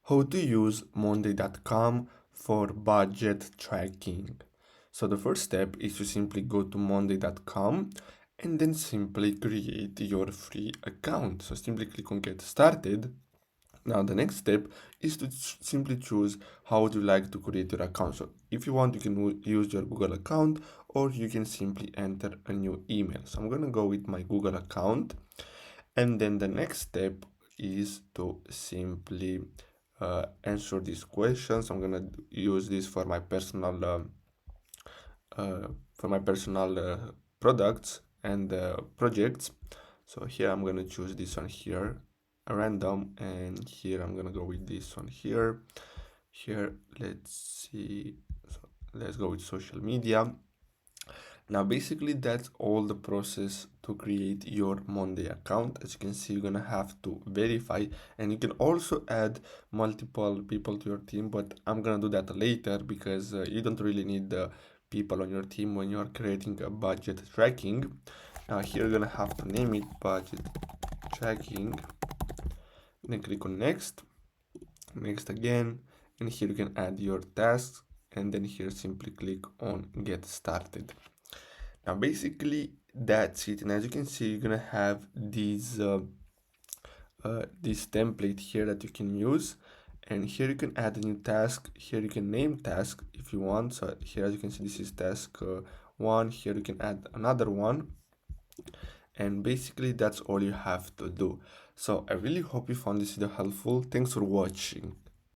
How to use Monday.com for budget tracking. So the first step is to simply go to Monday.com and then simply create your free account. So simply click on get started. Now the next step is to simply choose how would you like to create your account. So if you want, you can use your Google account or you can simply enter a new email. So I'm gonna go with my Google account, and then the next step is to simply answer these questions. I'm gonna use this for my personal products and projects. So here I'm gonna choose this one here, random, and here I'm gonna go with this one here. Here, let's see. So let's go with social media. Now, basically, that's all the process to create your Monday account. As you can see, you're gonna have to verify, and you can also add multiple people to your team, but I'm gonna do that later because you don't really need the people on your team when you're creating a budget tracking. Now, here you're gonna have to name it budget tracking, then click on next, next again, and here you can add your tasks, and then here simply click on get started. Now basically that's it, and as you can see you're gonna have this template here that you can use, and here you can add a new task. Here you can name task if you want. So here, as you can see, this is task 1. Here you can add another one, and basically that's all you have to do. So I really hope you found this video helpful. Thanks for watching.